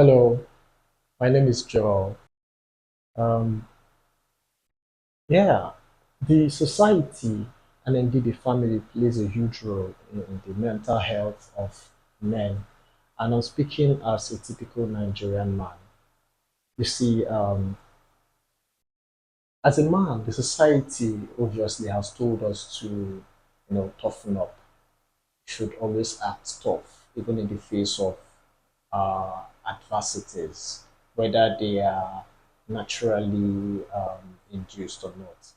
Hello, my name is Joel. Um, yeah, the society and indeed the family plays a huge role in the mental health of men. And I'm speaking as a typical Nigerian man. You see, as a man, the society obviously has told us to, toughen up, should always act tough, even in the face of adversities, whether they are naturally induced or not.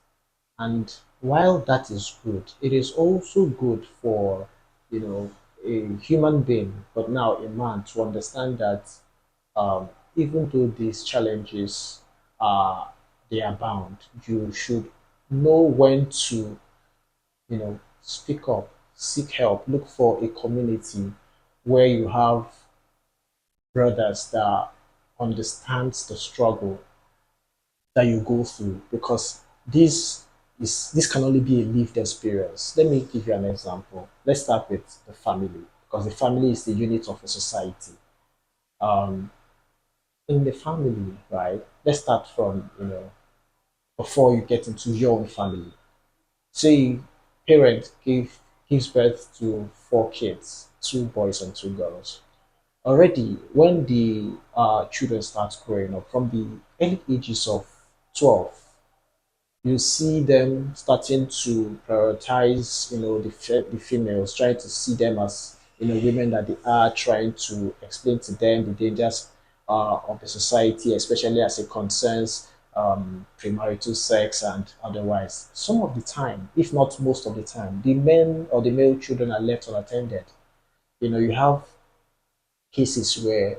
And while that is good, it is also good for, you know, a human being, but now a man, to understand that um, even though these challenges are they are bound, you should know when to, speak up, seek help, look for a community where you have brothers that understands the struggle that you go through, because this can only be a lived experience. Let me give you an example. Let's start with the family, because the family is the unit of a society. Um, in the family, right? Let's start from before you get into your own family. Say parent gives birth to four kids, two boys and two girls. Already, when the children start growing up from the early ages of 12, you see them starting to prioritize, the females, trying to see them as, women that they are, trying to explain to them the dangers of the society, especially as it concerns premarital sex and otherwise. Some of the time, if not most of the time, the men or the male children are left unattended. You have cases where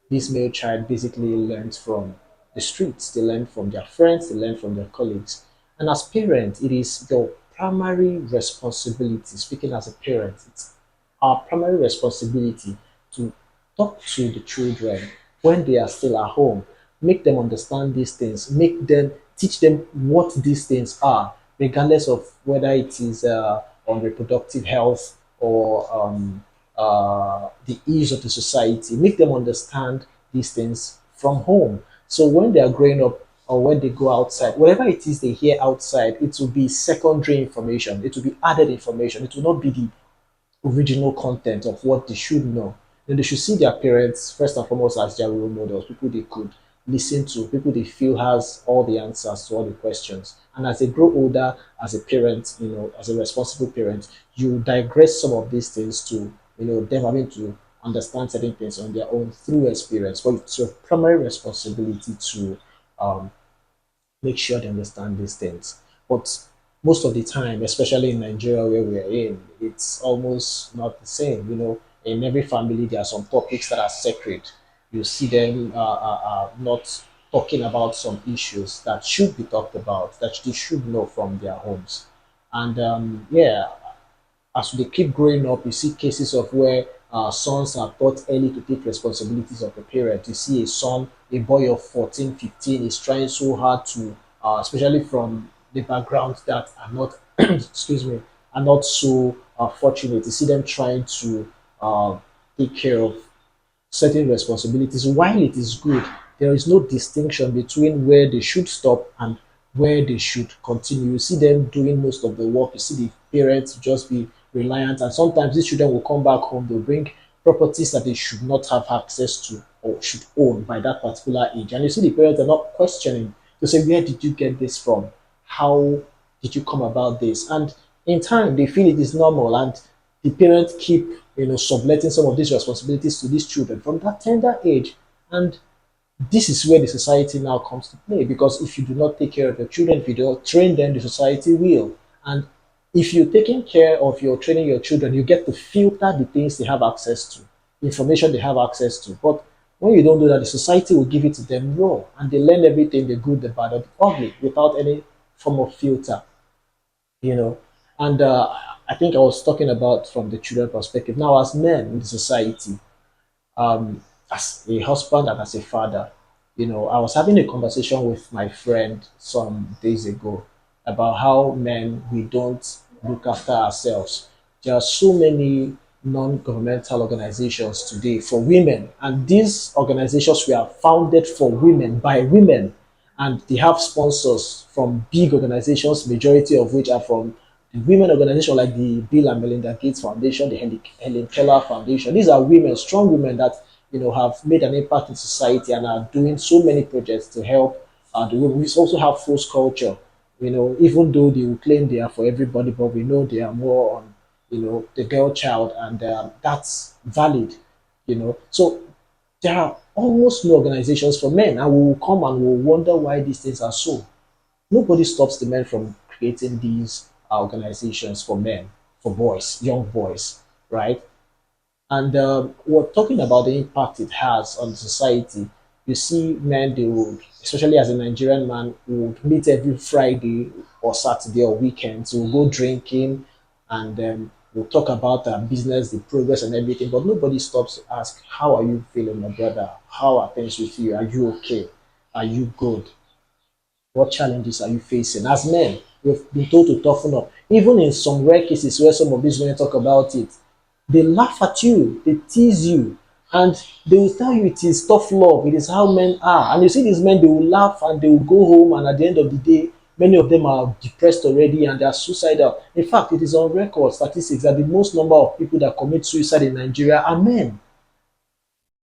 this male child basically learns from the streets, they learn from their friends, they learn from their colleagues. And as parents, it is your primary responsibility, speaking as a parent, it's our primary responsibility to talk to the children when they are still at home, make them understand these things, make them teach them what these things are, regardless of whether it is on reproductive health or the ease of the society. Make them understand these things from home. So when they are growing up or when they go outside, whatever it is they hear outside, it will be secondary information. It will be added information. It will not be the original content of what they should know. Then they should see their parents first and foremost as their role models, people they could listen to, people they feel has all the answers to all the questions. And as they grow older, as a parent, as a responsible parent, you digress some of these things to, them having to understand certain things on their own through experience. But it's your primary responsibility to um, make sure they understand these things. But most of the time, especially in Nigeria where we are in, it's almost not the same. In every family, there are some topics that are sacred. You see them not talking about some issues that should be talked about, that they should know from their homes. And yeah, as they keep growing up, you see cases of where sons are taught early to take responsibilities of a parent. You see a son, a boy of 14, 15, is trying so hard to, especially from the backgrounds that are not, excuse me, are not so fortunate. You see them trying to take care of certain responsibilities. While it is good, there is no distinction between where they should stop and where they should continue. You see them doing most of the work. You see the parents just be reliant, and sometimes these children will come back home. They'll bring properties that they should not have access to or should own by that particular age. And you see the parents are not questioning to say, where did you get this from? How did you come about this? And in time, they feel it is normal, and the parents keep subletting some of these responsibilities to these children from that tender age. And this is where the society now comes to play, because if you do not take care of your children, if you don't train them, the society will. And if you're taking care of your training your children, you get to filter the things they have access to, information they have access to. But when you don't do that, the society will give it to them raw, and they learn everything, the good, the bad, or the ugly, without any form of filter you know. And I think I was talking about from the children perspective. Now, as men in the society, as a husband and as a father, I was having a conversation with my friend some days ago about how men we don't look after ourselves. There are so many non-governmental organizations today for women, and these organizations were founded for women by women, and they have sponsors from big organizations, majority of which are from the women organization like the Bill and Melinda Gates Foundation, the Helen Keller Foundation. These are women, strong women that have made an impact in society and are doing so many projects to help the women. We also have force culture, even though they will claim they are for everybody, but we know they are more on the girl child, and that's valid. So there are almost no organizations for men, and we will come and we'll wonder why these things are so. Nobody stops the men from creating these organizations for men, for boys, young boys, right? And we're talking about the impact it has on society. You see, men, they would, especially as a Nigerian man, would meet every Friday or Saturday or weekends. We'll go drinking, and we'll talk about business, the progress, and everything. But nobody stops to ask, how are you feeling, my brother? How are things with you? Are you okay? Are you good? What challenges are you facing? As men, we've been told to toughen up. Even in some rare cases where some of these women talk about it, they laugh at you, they tease you, and they will tell you it is tough love, it is how men are. And you see these men, they will laugh and they will go home, and at the end of the day, many of them are depressed already and they are suicidal. In fact, it is on record statistics that the most number of people that commit suicide in Nigeria are men.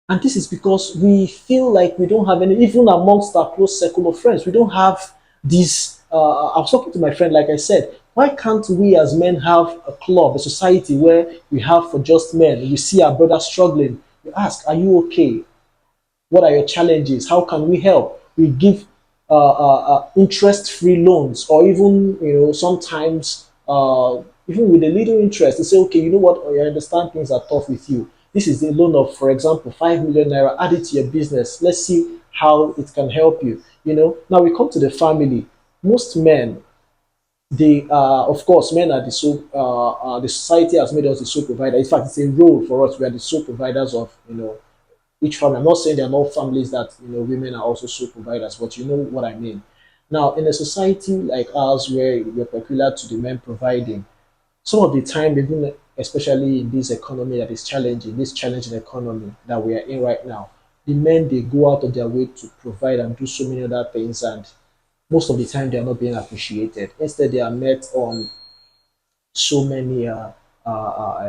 And this is because we feel like we don't have any, even amongst our close circle of friends, we don't have this. I was talking to my friend, like I said, why can't we as men have a club, a society where we have for just men? We see our brothers struggling. We ask, are you okay? What are your challenges? How can we help? We give interest-free loans, or even sometimes even with a little interest, to say, okay, you know what? I understand things are tough with you. This is a loan of, for example, 5 million naira. Add it to your business. Let's see how it can help you. Now we come to the family. Most men, they of course, men are the society has made us the sole provider. In fact, it's a role for us. We are the sole providers of each family. I'm not saying there are not families that women are also sole providers, but you know what I mean. Now, in a society like ours, where we're peculiar to the men providing, some of the time, even especially in this economy that is challenging, this challenging economy that we are in right now, the men, they go out of their way to provide and do so many other things, and most of the time they are not being appreciated. Instead, they are met on so many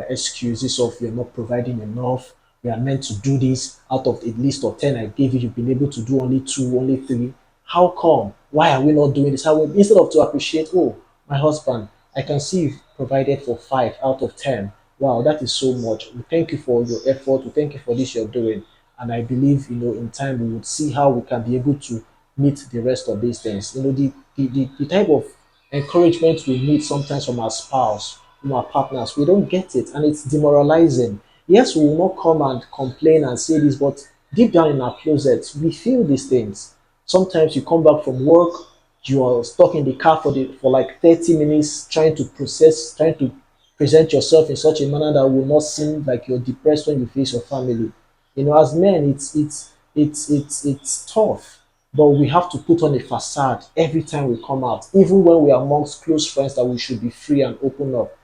excuses of you're not providing enough. We are meant to do this out of at least or 10 I gave you. You've been able to do only two, only three. How come? Why are we not doing this? Instead of to appreciate, oh, my husband, I can see you've provided for 5 out of 10. Wow, that is so much. We thank you for your effort. We thank you for this you're doing. And I believe, in time we would see how we can be able to meet the rest of these things. The type of encouragement we need sometimes from our spouse, from our partners, we don't get it, and it's demoralizing. Yes, we will not come and complain and say this, but deep down in our closets, we feel these things. Sometimes you come back from work, you are stuck in the car for like 30 minutes trying to present yourself in such a manner that will not seem like you're depressed when you face your family. As men, it's tough, but we have to put on a facade every time we come out, even when we are amongst close friends that we should be free and open up.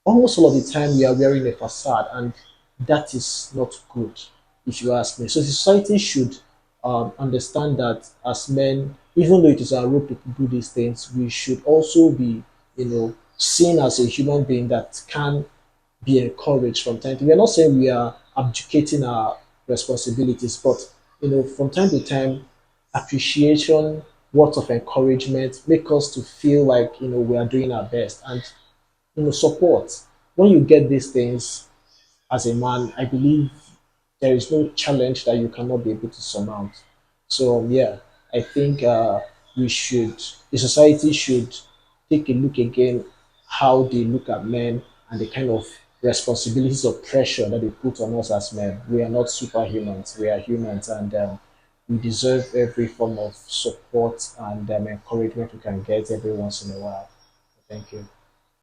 Almost all of the time we are wearing a facade, and that is not good, if you ask me. So society should understand that as men, even though it is our role to do these things, we should also be seen as a human being that can be encouraged from time to time. We are not saying we are abdicating our responsibilities, but from time to time, appreciation, words of encouragement make us to feel like we are doing our best, and support. When you get these things as a man, I believe there is no challenge that you cannot be able to surmount. So yeah, I think the society should take a look again how they look at men and the kind of responsibilities or pressure that they put on us as men. We are not superhumans; we are humans, and we deserve every form of support and encouragement we can get every once in a while. Thank you.